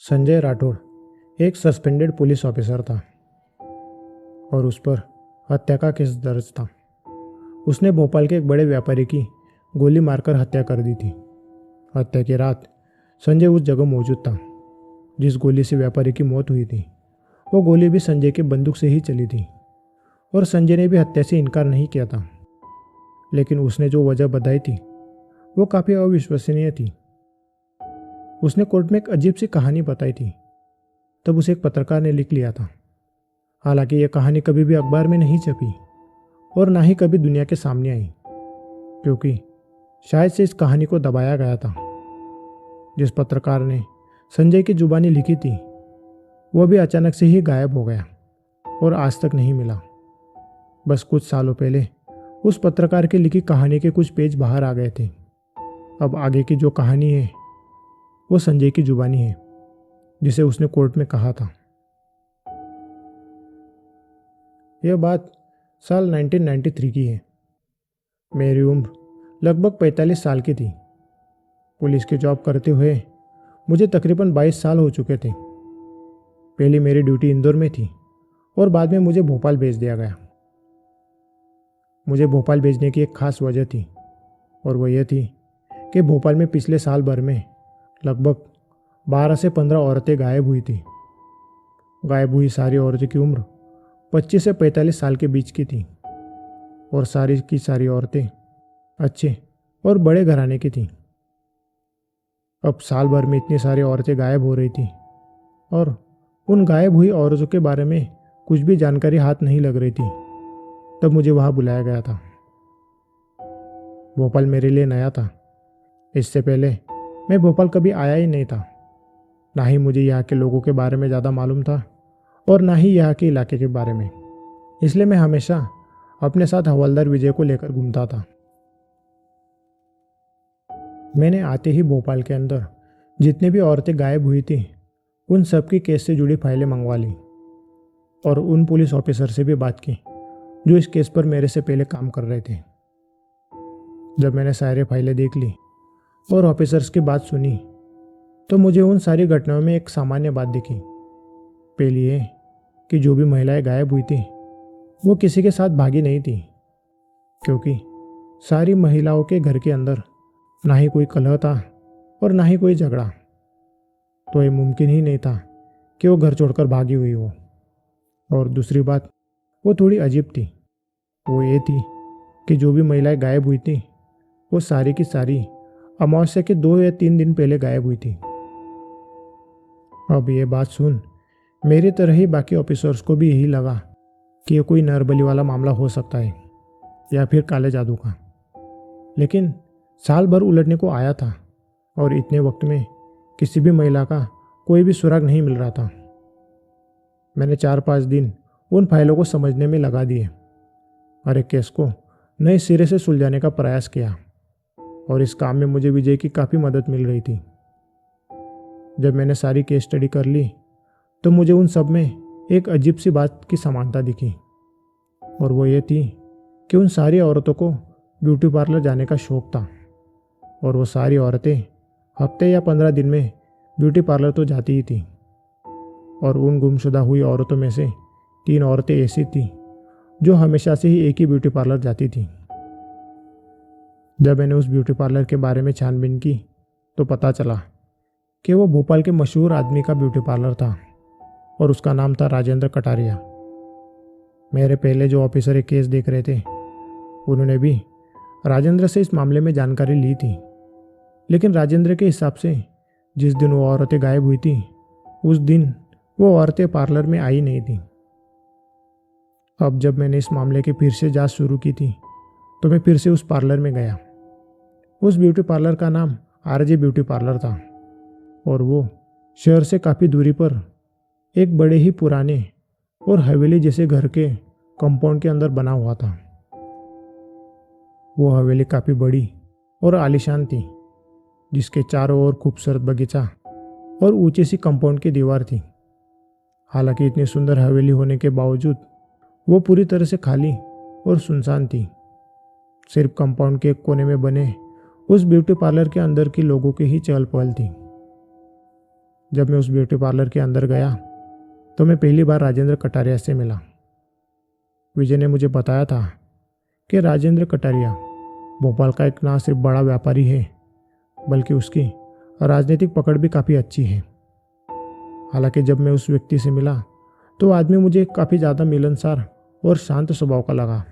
संजय राठौड़ एक suspended police officer था और उस पर हत्या का केस दर्ज था। उसने भोपाल के एक बड़े व्यापारी की गोली मारकर हत्या कर दी थी। हत्या की रात संजय उस जगह मौजूद था जिस गोली से व्यापारी की मौत हुई थी। वो गोली भी संजय के बंदूक से ही चली थी और संजय ने भी हत्या से इनकार नहीं किया था। लेकिन उसने जो वजह बताई थी वो काफ़ी अविश्वसनीय थी। उसने कोर्ट में एक अजीब सी कहानी बताई थी। तब उसे एक पत्रकार ने लिख लिया था। हालांकि यह कहानी कभी भी अखबार में नहीं छपी और ना ही कभी दुनिया के सामने आई, क्योंकि शायद से इस कहानी को दबाया गया था। जिस पत्रकार ने संजय की जुबानी लिखी थी वह भी अचानक से ही गायब हो गया और आज तक नहीं मिला। बस कुछ सालों पहले उस पत्रकार की लिखी कहानी के कुछ पेज बाहर आ गए थे। अब आगे की जो कहानी है वो संजय की जुबानी है, जिसे उसने कोर्ट में कहा था। यह बात साल 1993 की है। मेरी उम्र लगभग 45 साल की थी। पुलिस की जॉब करते हुए मुझे तकरीबन 22 साल हो चुके थे। पहली मेरी ड्यूटी इंदौर में थी और बाद में मुझे भोपाल भेज दिया गया। मुझे भोपाल भेजने की एक खास वजह थी और वह यह थी कि भोपाल में पिछले साल भर में लगभग 12 से 15 औरतें गायब हुई थी। गायब हुई सारी औरतों की उम्र 25 से 45 साल के बीच की थी और सारी की सारी औरतें अच्छे और बड़े घराने की थीं। अब साल भर में इतनी सारी औरतें गायब हो रही थी और उन गायब हुई औरतों के बारे में कुछ भी जानकारी हाथ नहीं लग रही थी। तब मुझे वहाँ बुलाया गया था। भोपाल मेरे लिए नया था। इससे पहले मैं भोपाल कभी आया ही नहीं था। ना ही मुझे यहाँ के लोगों के बारे में ज़्यादा मालूम था और ना ही यहाँ के इलाके के बारे में। इसलिए मैं हमेशा अपने साथ हवलदार विजय को लेकर घूमता था। मैंने आते ही भोपाल के अंदर जितनी भी औरतें गायब हुई थी उन सब की केस से जुड़ी फाइलें मंगवा ली और उन पुलिस ऑफिसर से भी बात की जो इस केस पर मेरे से पहले काम कर रहे थे। जब मैंने सारी फाइलें देख ली और ऑफिसर्स की बात सुनी तो मुझे उन सारी घटनाओं में एक सामान्य बात दिखी। पहली है कि जो भी महिलाएं गायब हुई थी वो किसी के साथ भागी नहीं थी, क्योंकि सारी महिलाओं के घर के अंदर ना ही कोई कलह था और ना ही कोई झगड़ा। तो ये मुमकिन ही नहीं था कि वो घर छोड़कर भागी हुई हो। और दूसरी बात वो थोड़ी अजीब थी। वो ये थी कि जो भी महिलाएं गायब हुई थी वो सारी की सारी अमावस्या के 2 या 3 दिन पहले गायब हुई थी। अब ये बात सुन मेरी तरह ही बाकी ऑफिसर्स को भी यही लगा कि ये कोई नरबली वाला मामला हो सकता है या फिर काले जादू का। लेकिन साल भर उलटने को आया था और इतने वक्त में किसी भी महिला का कोई भी सुराग नहीं मिल रहा था। मैंने 4-5 दिन उन फाइलों को समझने में लगा दिए और एक केस को नए सिरे से सुलझाने का प्रयास किया और इस काम में मुझे विजय की काफ़ी मदद मिल रही थी। जब मैंने सारी केस स्टडी कर ली तो मुझे उन सब में एक अजीब सी बात की समानता दिखी और वो ये थी कि उन सारी औरतों को ब्यूटी पार्लर जाने का शौक था और वो सारी औरतें हफ्ते या 15 दिन में ब्यूटी पार्लर तो जाती ही थी। और उन गुमशुदा हुई औरतों में से 3 औरतें ऐसी थीं जो हमेशा से ही एक ही ब्यूटी पार्लर जाती थीं। जब मैंने उस ब्यूटी पार्लर के बारे में छानबीन की तो पता चला कि वो भोपाल के मशहूर आदमी का ब्यूटी पार्लर था और उसका नाम था राजेंद्र कटारिया। मेरे पहले जो ऑफिसर एक केस देख रहे थे उन्होंने भी राजेंद्र से इस मामले में जानकारी ली थी, लेकिन राजेंद्र के हिसाब से जिस दिन वो औरतें गायब हुई थी उस दिन वो औरतें पार्लर में आई नहीं थी। अब जब मैंने इस मामले की फिर से जांच शुरू की थी तो मैं फिर से उस पार्लर में गया। उस ब्यूटी पार्लर का नाम आरजे ब्यूटी पार्लर था और वो शहर से काफ़ी दूरी पर एक बड़े ही पुराने और हवेली जैसे घर के कंपाउंड के अंदर बना हुआ था। वो हवेली काफ़ी बड़ी और आलीशान थी, जिसके चारों ओर खूबसूरत बगीचा और ऊंची सी कंपाउंड की दीवार थी। हालांकि इतनी सुंदर हवेली होने के बावजूद वो पूरी तरह से खाली और सुनसान थी। सिर्फ कंपाउंड के एक कोने में बने उस ब्यूटी पार्लर के अंदर के लोगों की ही चहल पहल थी। जब मैं उस ब्यूटी पार्लर के अंदर गया तो मैं पहली बार राजेंद्र कटारिया से मिला। विजय ने मुझे बताया था कि राजेंद्र कटारिया भोपाल का एक ना सिर्फ बड़ा व्यापारी है बल्कि उसकी राजनीतिक पकड़ भी काफ़ी अच्छी है। हालांकि जब मैं उस व्यक्ति से मिला तो आदमी मुझे काफ़ी ज़्यादा मिलनसार और शांत स्वभाव का लगा।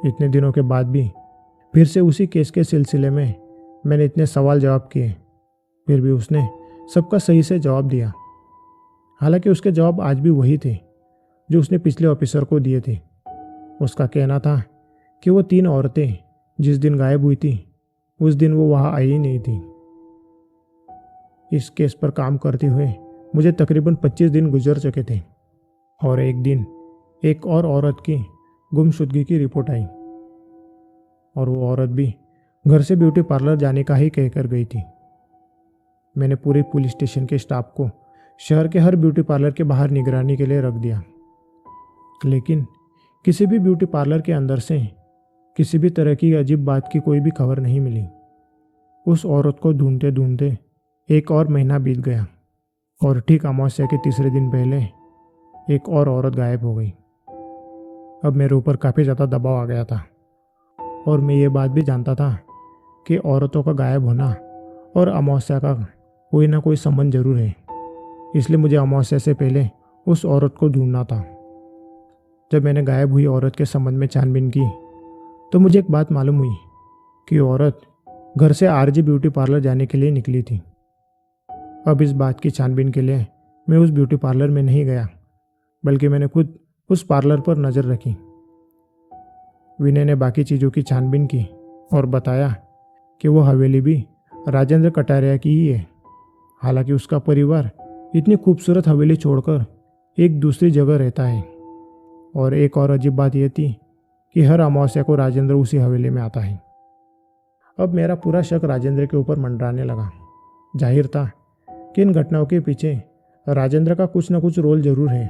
इतने दिनों के बाद भी फिर से उसी केस के सिलसिले में मैंने इतने सवाल जवाब किए, फिर भी उसने सबका सही से जवाब दिया। हालांकि उसके जवाब आज भी वही थे जो उसने पिछले ऑफिसर को दिए थे। उसका कहना था कि वो 3 औरतें जिस दिन गायब हुई थी उस दिन वो वहाँ आई ही नहीं थी। इस केस पर काम करते हुए मुझे तकरीबन 25 दिन गुजर चुके थे और एक दिन एक और औरत की गुमशुदगी की रिपोर्ट आई और वो औरत भी घर से ब्यूटी पार्लर जाने का ही कहकर गई थी। मैंने पूरे पुलिस स्टेशन के स्टाफ को शहर के हर ब्यूटी पार्लर के बाहर निगरानी के लिए रख दिया, लेकिन किसी भी ब्यूटी पार्लर के अंदर से किसी भी तरह की अजीब बात की कोई भी खबर नहीं मिली। उस औरत को ढूंढते ढूंढते एक और महीना बीत गया और ठीक अमावस्या के तीसरे दिन पहले एक और औरत गायब हो गई। अब मेरे ऊपर काफ़ी ज़्यादा दबाव आ गया था और मैं ये बात भी जानता था कि औरतों का गायब होना और अमावस्या का कोई ना कोई संबंध जरूर है। इसलिए मुझे अमावस्या से पहले उस औरत को ढूंढना था। जब मैंने गायब हुई औरत के संबंध में छानबीन की तो मुझे एक बात मालूम हुई कि औरत घर से आरजी ब्यूटी पार्लर जाने के लिए निकली थी। अब इस बात की छानबीन के लिए मैं उस ब्यूटी पार्लर में नहीं गया, बल्कि मैंने खुद उस पार्लर पर नज़र रखी। विनय ने बाकी चीज़ों की छानबीन की और बताया कि वो हवेली भी राजेंद्र कटारिया की ही है। हालांकि उसका परिवार इतनी खूबसूरत हवेली छोड़कर एक दूसरी जगह रहता है। और एक और अजीब बात यह थी कि हर अमावस्या को राजेंद्र उसी हवेली में आता है। अब मेरा पूरा शक राजेंद्र के ऊपर मंडराने लगा। जाहिर था कि इन घटनाओं के पीछे राजेंद्र का कुछ न कुछ रोल जरूर है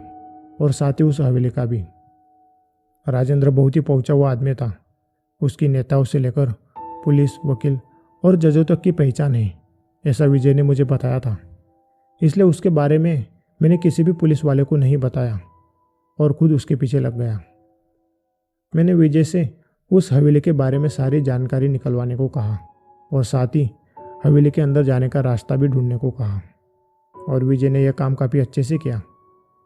और साथ ही उस हवेली का भी। राजेंद्र बहुत ही पहुंचा हुआ आदमी था। उसकी नेताओं से लेकर पुलिस, वकील और जजों तक की पहचान है, ऐसा विजय ने मुझे बताया था। इसलिए उसके बारे में मैंने किसी भी पुलिस वाले को नहीं बताया और खुद उसके पीछे लग गया। मैंने विजय से उस हवेली के बारे में सारी जानकारी निकलवाने को कहा और साथ ही हवेली के अंदर जाने का रास्ता भी ढूंढने को कहा और विजय ने यह काम काफ़ी अच्छे से किया।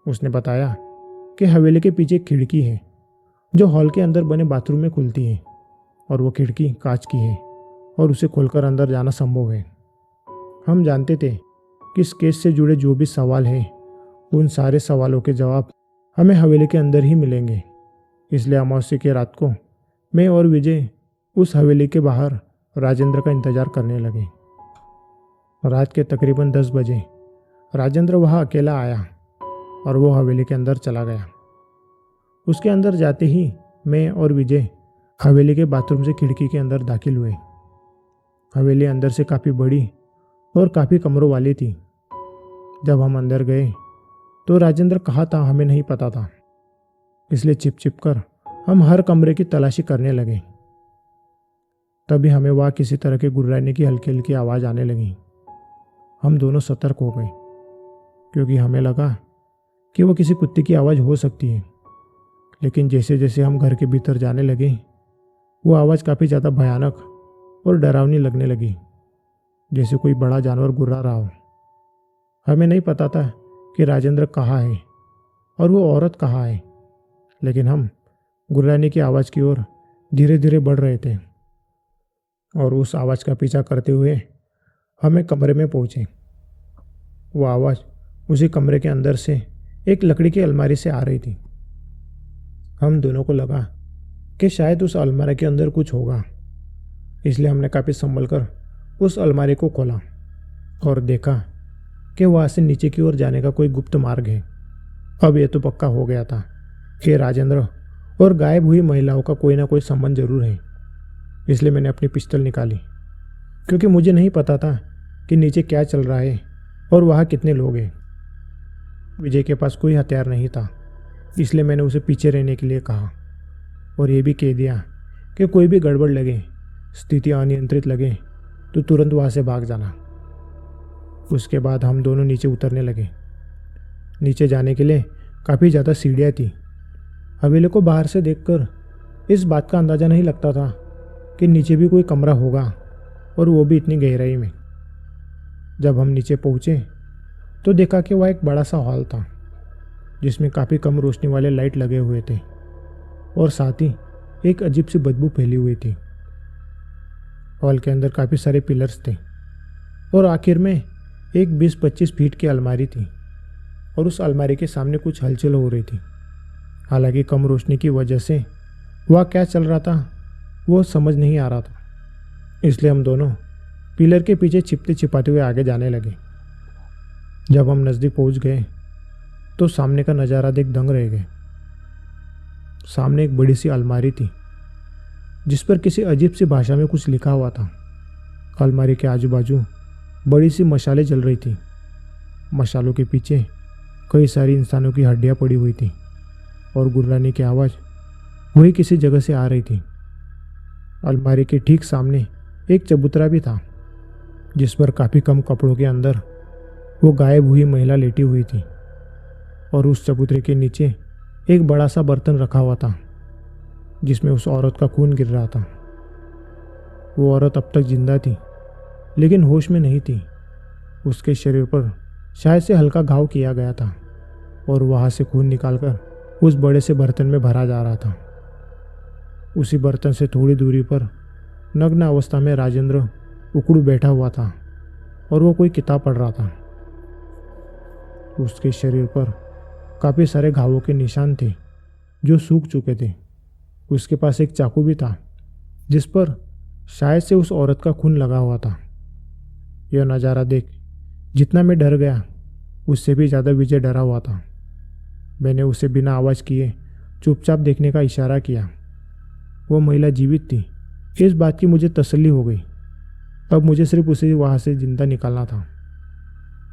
उसने बताया कि हवेली के पीछे एक खिड़की है जो हॉल के अंदर बने बाथरूम में खुलती है और वो खिड़की कांच की है और उसे खोलकर अंदर जाना संभव है। हम जानते थे कि इस केस से जुड़े जो भी सवाल हैं उन सारे सवालों के जवाब हमें हवेली के अंदर ही मिलेंगे। इसलिए अमावस्या की रात को मैं और विजय उस हवेली के बाहर राजेंद्र का इंतजार करने लगे। रात के तकरीबन 10 बजे राजेंद्र वहाँ अकेला आया और वो हवेली के अंदर चला गया। उसके अंदर जाते ही मैं और विजय हवेली के बाथरूम से खिड़की के अंदर दाखिल हुए। हवेली अंदर से काफ़ी बड़ी और काफ़ी कमरों वाली थी। जब हम अंदर गए तो राजेंद्र कहाँ था हमें नहीं पता था, इसलिए छिप छिप कर हम हर कमरे की तलाशी करने लगे। तभी हमें वहाँ किसी तरह के गुर्राने की हल्की हल्की आवाज़ आने लगी। हम दोनों सतर्क हो गए क्योंकि हमें लगा कि वो किसी कुत्ते की आवाज़ हो सकती है। लेकिन जैसे जैसे हम घर के भीतर जाने लगे वो आवाज़ काफ़ी ज़्यादा भयानक और डरावनी लगने लगी, जैसे कोई बड़ा जानवर गुर्रा रहा हो। हमें नहीं पता था कि राजेंद्र कहाँ है और वो औरत कहाँ है, लेकिन हम गुर्राने की आवाज़ की ओर धीरे धीरे बढ़ रहे थे और उस आवाज़ का पीछा करते हुए हमें कमरे में पहुँचे। वो आवाज़ उसी कमरे के अंदर से एक लकड़ी की अलमारी से आ रही थी। हम दोनों को लगा कि शायद उस अलमारी के अंदर कुछ होगा, इसलिए हमने काफ़ी संभल कर उस अलमारी को खोला और देखा कि वहाँ से नीचे की ओर जाने का कोई गुप्त मार्ग है। अब यह तो पक्का हो गया था कि राजेंद्र और गायब हुई महिलाओं का कोई ना कोई संबंध जरूर है। इसलिए मैंने अपनी पिस्टल निकाली क्योंकि मुझे नहीं पता था कि नीचे क्या चल रहा है और वहाँ कितने लोग हैं। विजय के पास कोई हथियार नहीं था, इसलिए मैंने उसे पीछे रहने के लिए कहा और ये भी कह दिया कि कोई भी गड़बड़ लगे, स्थिति अनियंत्रित लगे तो तुरंत वहाँ से भाग जाना। उसके बाद हम दोनों नीचे उतरने लगे। नीचे जाने के लिए काफ़ी ज़्यादा सीढ़ियाँ थी। हवेली को बाहर से देखकर इस बात का अंदाज़ा नहीं लगता था कि नीचे भी कोई कमरा होगा, और वो भी इतनी गहराई में। जब हम नीचे पहुँचे तो देखा कि वह एक बड़ा सा हॉल था जिसमें काफ़ी कम रोशनी वाले लाइट लगे हुए थे, और साथ ही एक अजीब सी बदबू फैली हुई थी। हॉल के अंदर काफ़ी सारे पिलर्स थे, और आखिर में एक 20-25 फीट की अलमारी थी, और उस अलमारी के सामने कुछ हलचल हो रही थी। हालांकि कम रोशनी की वजह से वह क्या चल रहा था वो समझ नहीं आ रहा था, इसलिए हम दोनों पिलर के पीछे छिपते छिपाते हुए आगे जाने लगे। जब हम नज़दीक पहुंच गए तो सामने का नज़ारा देख दंग रह गए। सामने एक बड़ी सी अलमारी थी जिस पर किसी अजीब सी भाषा में कुछ लिखा हुआ था। अलमारी के आजू बाजू बड़ी सी मशालें जल रही थी। मशालों के पीछे कई सारी इंसानों की हड्डियां पड़ी हुई थी, और गुर्राने की आवाज़ वही किसी जगह से आ रही थी। अलमारी के ठीक सामने एक चबूतरा भी था जिस पर काफ़ी कम कपड़ों के अंदर वो गायब हुई महिला लेटी हुई थी, और उस चबूतरे के नीचे एक बड़ा सा बर्तन रखा हुआ था जिसमें उस औरत का खून गिर रहा था। वो औरत अब तक जिंदा थी लेकिन होश में नहीं थी। उसके शरीर पर शायद से हल्का घाव किया गया था, और वहाँ से खून निकालकर उस बड़े से बर्तन में भरा जा रहा था। उसी बर्तन से थोड़ी दूरी पर नग्न अवस्था में राजेंद्र उकड़ू बैठा हुआ था, और वो कोई किताब पढ़ रहा था। उसके शरीर पर काफ़ी सारे घावों के निशान थे जो सूख चुके थे। उसके पास एक चाकू भी था जिस पर शायद से उस औरत का खून लगा हुआ था। यह नज़ारा देख जितना मैं डर गया उससे भी ज़्यादा विजय डरा हुआ था। मैंने उसे बिना आवाज़ किए चुपचाप देखने का इशारा किया। वो महिला जीवित थी, इस बात की मुझे तसल्ली हो गई। अब मुझे सिर्फ उसे वहाँ से जिंदा निकालना था।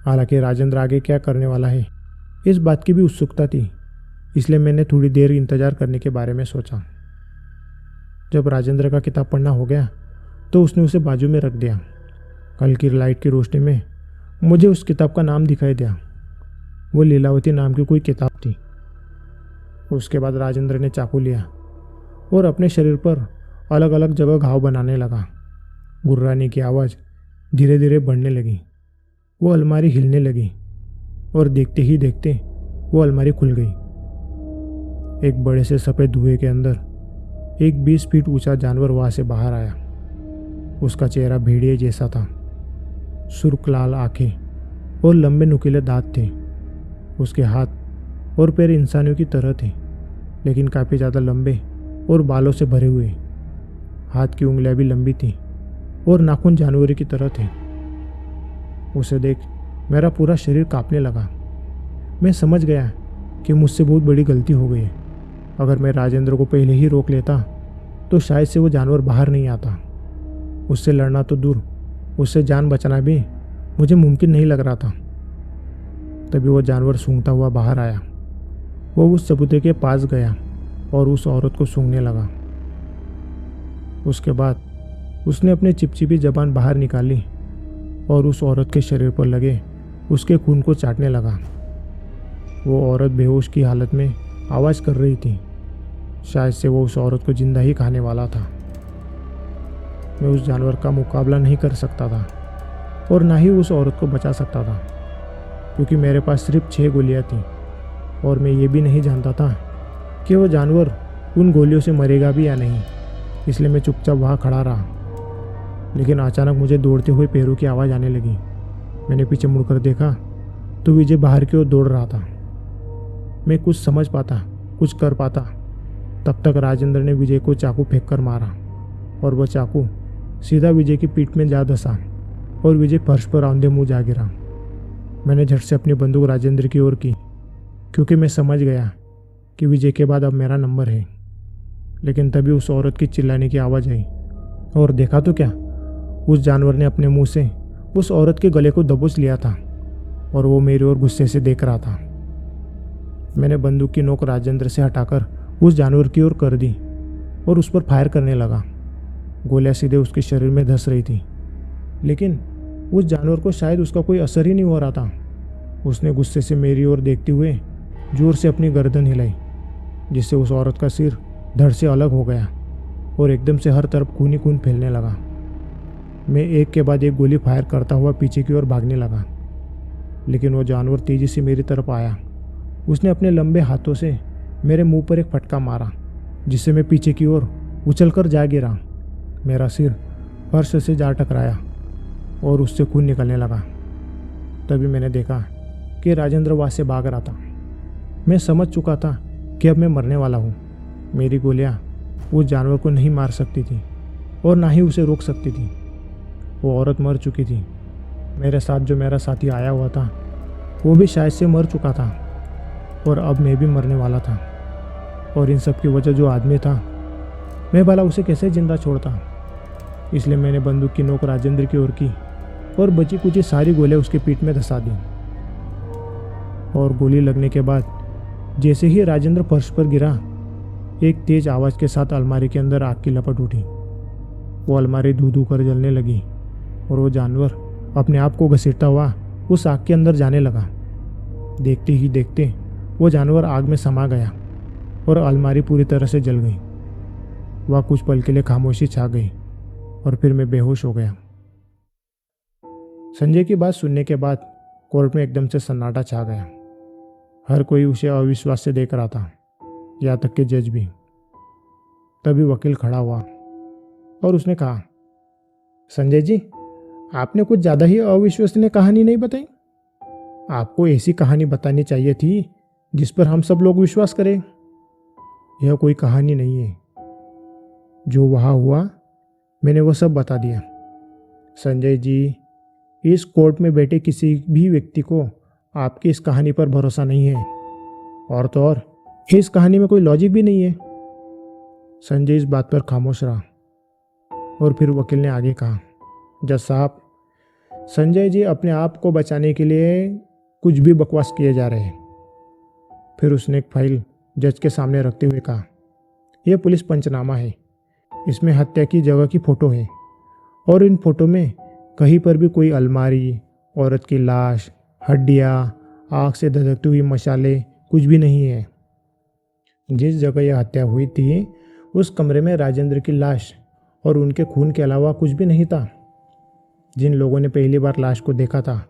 हालांकि राजेंद्र आगे क्या करने वाला है इस बात की भी उत्सुकता थी, इसलिए मैंने थोड़ी देर इंतज़ार करने के बारे में सोचा। जब राजेंद्र का किताब पढ़ना हो गया तो उसने उसे बाजू में रख दिया। हल्की लाइट की रोशनी में मुझे उस किताब का नाम दिखाई दिया। वो लीलावती नाम की कोई किताब थी। उसके बाद राजेंद्र ने चाकू लिया और अपने शरीर पर अलग अलग जगह घाव बनाने लगा। गुर्राने की आवाज़ धीरे धीरे बढ़ने लगी। वो अलमारी हिलने लगी, और देखते ही देखते वो अलमारी खुल गई। एक बड़े से सफ़ेद धुएं के अंदर एक 20 फीट ऊंचा जानवर वहाँ से बाहर आया। उसका चेहरा भेड़िए जैसा था, सुर्ख लाल आंखें और लंबे नुकीले दांत थे। उसके हाथ और पैर इंसानों की तरह थे, लेकिन काफ़ी ज़्यादा लंबे और बालों से भरे हुए। हाथ की उंगलियां भी लंबी थीं और नाखून जानवरों की तरह थे। उसे देख मेरा पूरा शरीर कांपने लगा। मैं समझ गया कि मुझसे बहुत बड़ी गलती हो गई है। अगर मैं राजेंद्र को पहले ही रोक लेता तो शायद से वो जानवर बाहर नहीं आता। उससे लड़ना तो दूर, उससे जान बचाना भी मुझे मुमकिन नहीं लग रहा था। तभी वो जानवर सूंघता हुआ बाहर आया। वो उस चबूतरे के पास गया और उस औरत को सूंघने लगा। उसके बाद उसने अपनी चिपचिपी जबान बाहर निकाली और उस औरत के शरीर पर लगे उसके खून को चाटने लगा। वो औरत बेहोश की हालत में आवाज़ कर रही थी। शायद से वो उस औरत को जिंदा ही खाने वाला था। मैं उस जानवर का मुकाबला नहीं कर सकता था और ना ही उस औरत को बचा सकता था, क्योंकि मेरे पास सिर्फ 6 गोलियां थीं और मैं ये भी नहीं जानता था कि वो जानवर उन गोलियों से मरेगा भी या नहीं। इसलिए मैं चुपचाप वहाँ खड़ा रहा। लेकिन अचानक मुझे दौड़ते हुए पैरों की आवाज़ आने लगी। मैंने पीछे मुड़कर देखा तो विजय बाहर की ओर दौड़ रहा था। मैं कुछ समझ पाता, कुछ कर पाता, तब तक राजेंद्र ने विजय को चाकू फेंक कर मारा और वह चाकू सीधा विजय की पीठ में जा धंसा और विजय फर्श पर औंधे मुंह जा गिरा। मैंने झट से अपनी बंदूक राजेंद्र की ओर की, क्योंकि मैं समझ गया कि विजय के बाद अब मेरा नंबर है। लेकिन तभी उस औरत की चिल्लाने की आवाज़ आई और देखा तो क्या, उस जानवर ने अपने मुंह से उस औरत के गले को दबोच लिया था और वो मेरी ओर गुस्से से देख रहा था। मैंने बंदूक की नोक राजेंद्र से हटाकर उस जानवर की ओर कर दी और उस पर फायर करने लगा। गोलियां सीधे उसके शरीर में धंस रही थी, लेकिन उस जानवर को शायद उसका कोई असर ही नहीं हो रहा था। उसने गुस्से से मेरी ओर देखते हुए जोर से अपनी गर्दन हिलाई, जिससे उस औरत का सिर धड़ से अलग हो गया और एकदम से हर तरफ खून ही खून फैलने लगा। मैं एक के बाद एक गोली फायर करता हुआ पीछे की ओर भागने लगा, लेकिन वो जानवर तेजी से मेरी तरफ आया। उसने अपने लंबे हाथों से मेरे मुंह पर एक फटका मारा, जिससे मैं पीछे की ओर उछलकर जा गिरा। मेरा सिर फर्श से जा टकराया और उससे खून निकलने लगा। तभी मैंने देखा कि राजेंद्र वहाँ से भाग रहा था। मैं समझ चुका था कि अब मैं मरने वाला हूँ। मेरी गोलियाँ उस जानवर को नहीं मार सकती थी और ना ही उसे रोक सकती थी। वो औरत मर चुकी थी। मेरे साथ जो मेरा साथी आया हुआ था वो भी शायद से मर चुका था और अब मैं भी मरने वाला था। और इन सब की वजह जो आदमी था, मैं भला उसे कैसे जिंदा छोड़ता। इसलिए मैंने बंदूक की नोक राजेंद्र की ओर की और बची कुची सारी गोलियां उसके पीठ में धंसा दी। और गोली लगने के बाद जैसे ही राजेंद्र फर्श पर गिरा, एक तेज आवाज के साथ अलमारी के अंदर आग की लपट उठी। वो अलमारी धू धू कर जलने लगी और वो जानवर अपने आप को घसीटता हुआ उस आग के अंदर जाने लगा। देखते ही देखते वो जानवर आग में समा गया और अलमारी पूरी तरह से जल गई। वह कुछ पल के लिए खामोशी छा गई और फिर मैं बेहोश हो गया। संजय की बात सुनने के बाद कोर्ट में एकदम से सन्नाटा छा गया। हर कोई उसे अविश्वास से देख रहा था, यहाँ तक कि जज भी। तभी वकील खड़ा हुआ और उसने कहा, संजय जी, आपने कुछ ज़्यादा ही अविश्वसनीय कहानी नहीं बताई। आपको ऐसी कहानी बतानी चाहिए थी जिस पर हम सब लोग विश्वास करें। यह कोई कहानी नहीं है। जो वहाँ हुआ मैंने वो सब बता दिया। संजय जी, इस कोर्ट में बैठे किसी भी व्यक्ति को आपकी इस कहानी पर भरोसा नहीं है। और तो और इस कहानी में कोई लॉजिक भी नहीं है। संजय इस बात पर खामोश रहा और फिर वकील ने आगे कहा, जज साहब, संजय जी अपने आप को बचाने के लिए कुछ भी बकवास किए जा रहे हैं। फिर उसने एक फाइल जज के सामने रखते हुए कहा, यह पुलिस पंचनामा है। इसमें हत्या की जगह की फ़ोटो है और इन फोटो में कहीं पर भी कोई अलमारी, औरत की लाश, हड्डियाँ, आग से धधकती हुई मशाले कुछ भी नहीं है। जिस जगह यह हत्या हुई थी उस कमरे में राजेंद्र की लाश और उनके खून के अलावा कुछ भी नहीं था। जिन लोगों ने पहली बार लाश को देखा था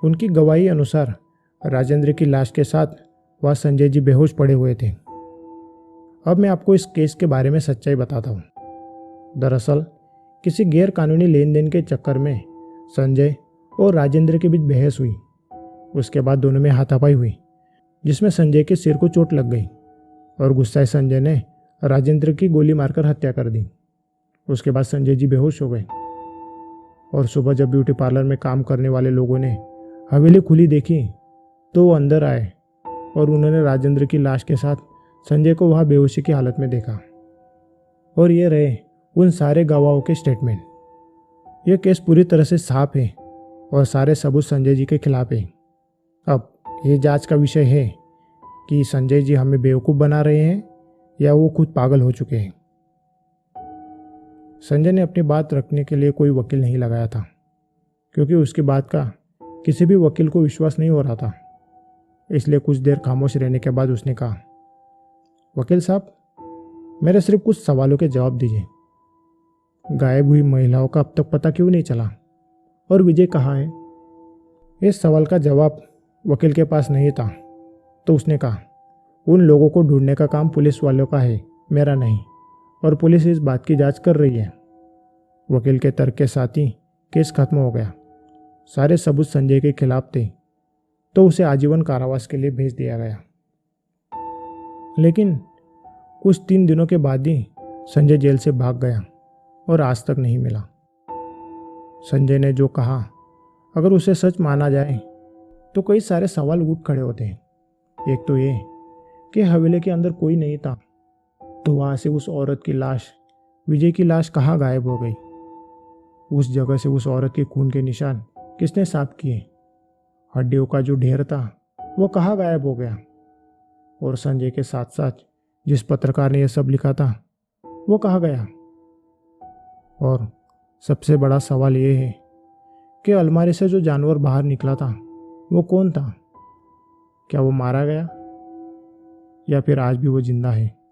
उनकी गवाही अनुसार राजेंद्र की लाश के साथ वह संजय जी बेहोश पड़े हुए थे। अब मैं आपको इस केस के बारे में सच्चाई बताता हूँ। दरअसल किसी गैर कानूनी लेन देन के चक्कर में संजय और राजेंद्र के बीच बहस हुई। उसके बाद दोनों में हाथापाई हुई, जिसमें संजय के सिर को चोट लग गई और गुस्साए संजय ने राजेंद्र की गोली मारकर हत्या कर दी। उसके बाद संजय जी बेहोश हो गए और सुबह जब ब्यूटी पार्लर में काम करने वाले लोगों ने हवेली खुली देखी तो वो अंदर आए और उन्होंने राजेंद्र की लाश के साथ संजय को वहाँ बेहोशी की हालत में देखा। और ये रहे उन सारे गवाहों के स्टेटमेंट। यह केस पूरी तरह से साफ है और सारे सबूत संजय जी के खिलाफ है। अब ये जांच का विषय है कि संजय जी हमें बेवकूफ़ बना रहे हैं या वो खुद पागल हो चुके हैं। संजय ने अपनी बात रखने के लिए कोई वकील नहीं लगाया था, क्योंकि उसकी बात का किसी भी वकील को विश्वास नहीं हो रहा था। इसलिए कुछ देर खामोश रहने के बाद उसने कहा, वकील साहब, मेरे सिर्फ कुछ सवालों के जवाब दीजिए। गायब हुई महिलाओं का अब तक पता क्यों नहीं चला और विजय कहाँ है? इस सवाल का जवाब वकील के पास नहीं था, तो उसने कहा, उन लोगों को ढूंढने का काम पुलिस वालों का है, मेरा नहीं, और पुलिस इस बात की जांच कर रही है। वकील के तर्क के साथ ही केस खत्म हो गया। सारे सबूत संजय के खिलाफ थे, तो उसे आजीवन कारावास के लिए भेज दिया गया। लेकिन कुछ 3 दिनों के बाद ही संजय जेल से भाग गया और आज तक नहीं मिला। संजय ने जो कहा, अगर उसे सच माना जाए तो कई सारे सवाल उठ खड़े होते हैं। एक तो ये कि हवेली के अंदर कोई नहीं था, तो वहाँ से उस औरत की लाश, विजय की लाश, कहाँ गायब हो गई? उस जगह से उस औरत के खून के निशान किसने साफ किए? हड्डियों का जो ढेर था वो कहाँ गायब हो गया? और संजय के साथ साथ जिस पत्रकार ने यह सब लिखा था वो कहाँ गया? और सबसे बड़ा सवाल ये है कि अलमारी से जो जानवर बाहर निकला था वो कौन था? क्या वो मारा गया या फिर आज भी वो जिंदा है?